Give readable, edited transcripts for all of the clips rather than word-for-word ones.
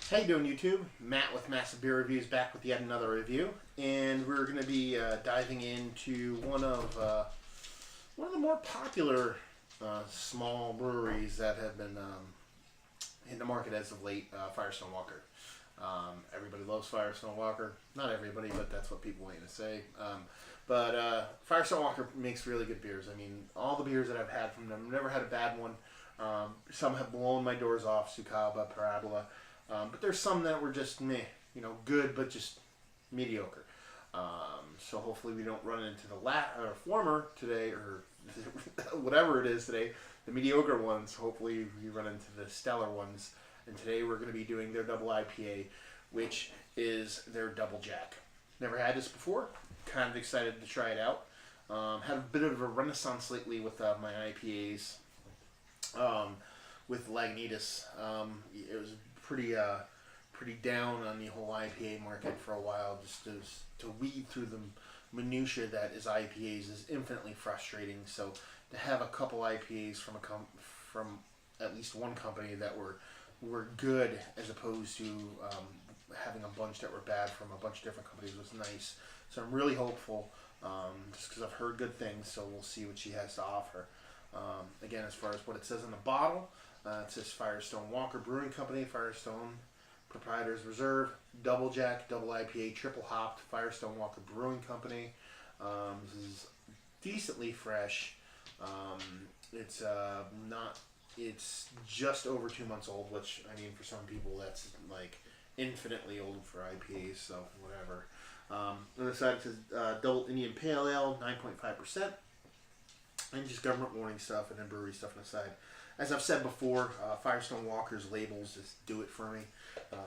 How you doing, YouTube? Matt with Massive Beer Reviews back with yet another review, and we're going to be diving into one of the more popular small breweries that have been in the market as of late, Firestone Walker. Everybody loves Firestone Walker. Not everybody, but that's what people want to say. But Firestone Walker makes really good beers. I mean, all the beers that I've had from them, never had a bad one. Some have blown my doors off, Sukaba, Parabola. But there's some that were just meh, good but just mediocre. So hopefully we don't run into the former today, or whatever it is today, the mediocre ones. Hopefully we run into the stellar ones. And today we're going to be doing their double IPA, which is their Double Jack. Never had this before. Kind of excited to try it out. Had a bit of a renaissance lately with my IPAs. With Lagunitas, it was pretty down on the whole IPA market for a while. Just to weed through the minutia that is IPAs is infinitely frustrating. So to have a couple IPAs from at least one company that were good, as opposed to having a bunch that were bad from a bunch of different companies, was nice. So I'm really hopeful, just because I've heard good things. So we'll see what she has to offer. Again, as far as what it says on the bottle, it says Firestone Walker Brewing Company, Firestone Proprietors Reserve, Double Jack, Double IPA, Triple Hopped, Firestone Walker Brewing Company. This is decently fresh. It's not. It's just over 2 months old, which, I mean, for some people that's like infinitely old for IPAs. So whatever. On the side it says Double Indian Pale Ale, 9.5%. And just government warning stuff, and then brewery stuff on the side. As I've said before, Firestone Walker's labels just do it for me.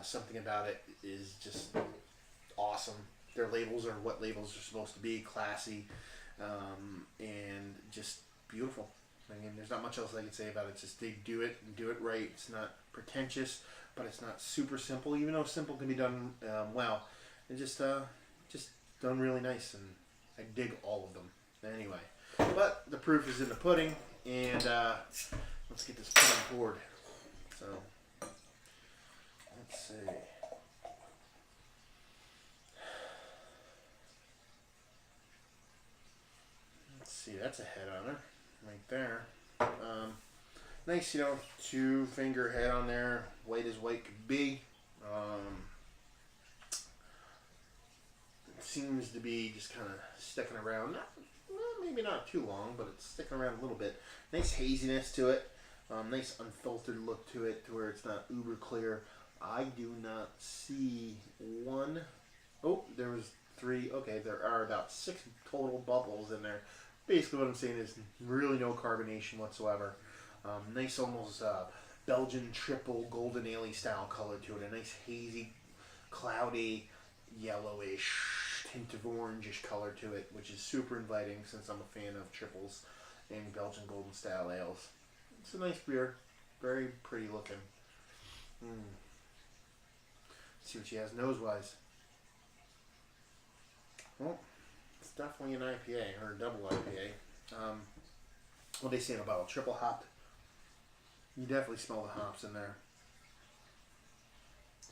Something about it is just awesome. Their labels are what labels are supposed to be: classy, and just beautiful. I mean, there's not much else I can say about it. It's just they do it and do it right. It's not pretentious, but it's not super simple. Even though simple can be done well, it's just done really nice, and I dig all of them. Anyway. But the proof is in the pudding, and let's get this pudding poured. So, let's see. Let's see, that's a head on her, right there. Nice, 2-finger head on there, white as white could be. It seems to be just kind of sticking around. Maybe not too long, but it's sticking around a little bit. Nice haziness to it. Nice unfiltered look to it, to where it's not uber clear. I do not see one. Oh, there was 3. Okay, there are about 6 total bubbles in there. Basically what I'm saying is really no carbonation whatsoever. Nice almost Belgian triple golden ale style color to it. A nice hazy, cloudy, yellowish hint of orangish color to it, which is super inviting since I'm a fan of triples and Belgian golden style ales. It's a nice beer, very pretty looking. See what she has nose wise. Well, it's definitely an IPA or a double IPA. What they say in a bottle? Triple hopped. You definitely smell the hops in there.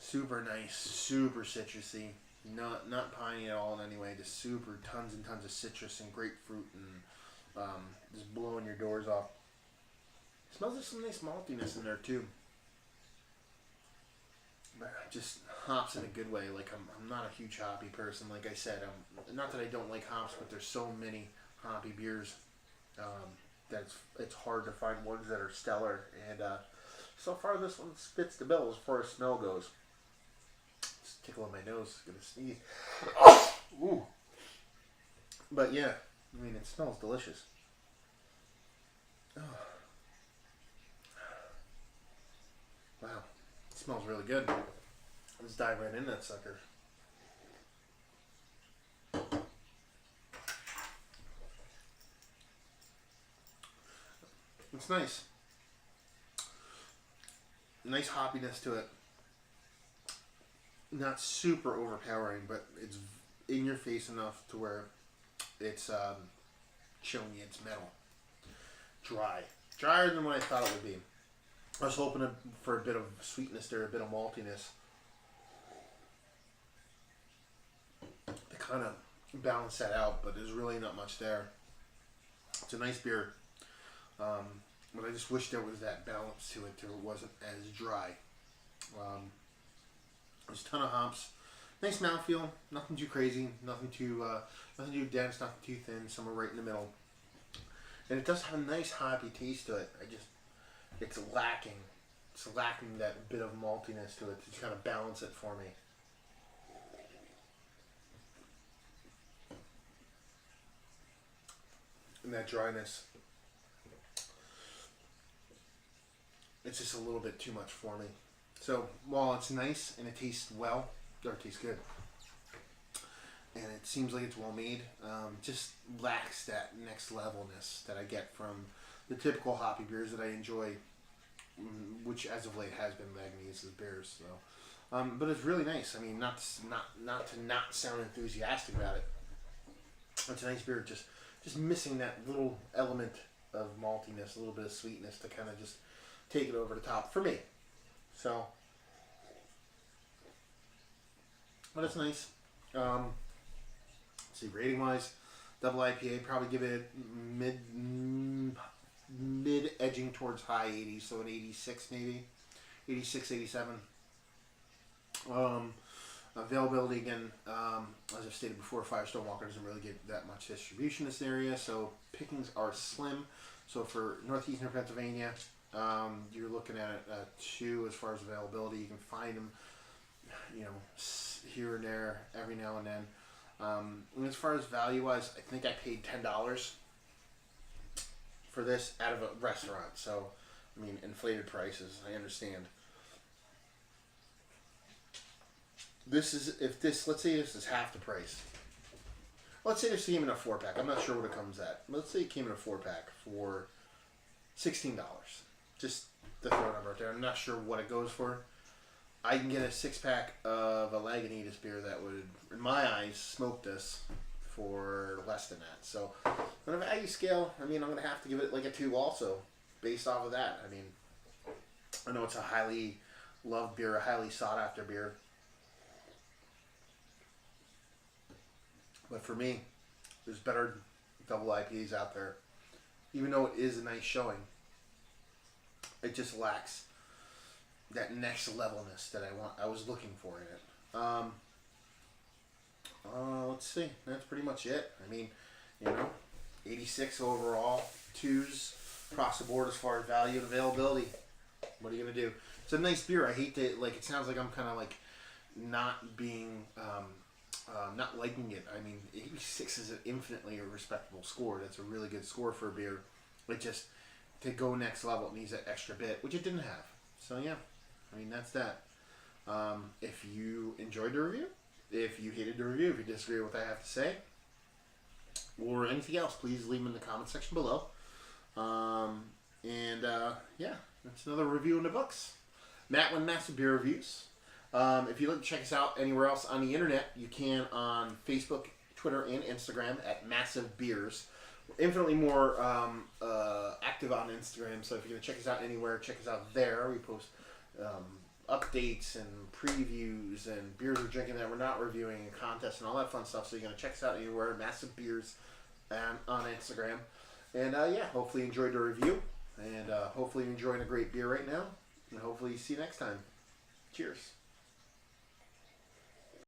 Super nice, super citrusy. Not piney at all in any way. Just super tons and tons of citrus and grapefruit, and just blowing your doors off. It smells like some nice maltiness in there too. But just hops in a good way. Like I'm not a huge hoppy person. Like I said, not that I don't like hops, but there's so many hoppy beers that it's hard to find ones that are stellar. And so far this one fits the bill as far as smell goes. Tickle in my nose, gonna sneeze. Ooh. But yeah, I mean, it smells delicious. Oh. Wow, it smells really good. Let's dive right in that sucker. It's nice. Nice hoppiness to it. Not super overpowering, but it's in your face enough to where it's showing you it's metal. Dry. Drier than what I thought it would be. I was hoping for a bit of sweetness there, a bit of maltiness. kind of balance that out, but there's really not much there. It's a nice beer, but I just wish there was that balance to it, till it wasn't as dry. There's a ton of hops, nice mouthfeel, nothing too crazy, nothing too dense, nothing too thin, somewhere right in the middle. And it does have a nice hoppy taste to it. It's lacking. It's lacking that bit of maltiness to it to kind of balance it for me. And that dryness. It's just a little bit too much for me. So while it's nice and it tastes well, or it tastes good, and it seems like it's well made, just lacks that next levelness that I get from the typical hoppy beers that I enjoy, which as of late has been Magnese's beers. So, but it's really nice. I mean, not to not sound enthusiastic about it. It's a nice beer, just missing that little element of maltiness, a little bit of sweetness to kind of just take it over the top for me. So, but it's nice. Let's see, rating wise, double IPA, probably give it mid edging towards high 80s, so an 86 maybe, 86, 87. Availability again, as I've stated before, Firestone Walker doesn't really get that much distribution in this area, so pickings are slim. So for northeastern Pennsylvania, you're looking at a 2 as far as availability. You can find them, here and there, every now and then. And as far as value wise, I think I paid $10 for this out of a restaurant. So, I mean, inflated prices, I understand. Let's say this is half the price. Let's say this came in a 4-pack. I'm not sure what it comes at. Let's say it came in a 4-pack for $16. Just to throw a number out there. I'm not sure what it goes for. I can get a 6-pack of a Lagunitas beer that would, in my eyes, smoke this for less than that. So, on a value scale, I mean, I'm going to have to give it like a 2 also, based off of that. I mean, I know it's a highly loved beer, a highly sought after beer. But for me, there's better double IPAs out there. Even though it is a nice showing, it just lacks that next levelness that I was looking for in it. Let's see. That's pretty much it. I mean, 86 overall, 2s across the board as far as value and availability. What are you gonna do? It's a nice beer. I hate that. Like, it sounds like I'm kind of like not being. Not liking it. I mean, 86 is an infinitely a respectable score. That's a really good score for a beer. But just to go next level, it needs that extra bit, which it didn't have. So yeah, I mean, that's that. If you enjoyed the review, if you hated the review, if you disagree with what I have to say, or anything else, please leave them in the comment section below. Yeah, that's another review in the books. Matt with Massive Beer Reviews. If you'd like to check us out anywhere else on the internet, you can on Facebook, Twitter, and Instagram at Massive Beers. We're infinitely more active on Instagram, so if you're going to check us out anywhere, check us out there. We post updates and previews and beers we're drinking that we're not reviewing and contests and all that fun stuff. So you're going to check us out anywhere, Massive Beers on Instagram. And yeah, hopefully you enjoyed the review, and hopefully you're enjoying a great beer right now, and hopefully see you next time. Cheers.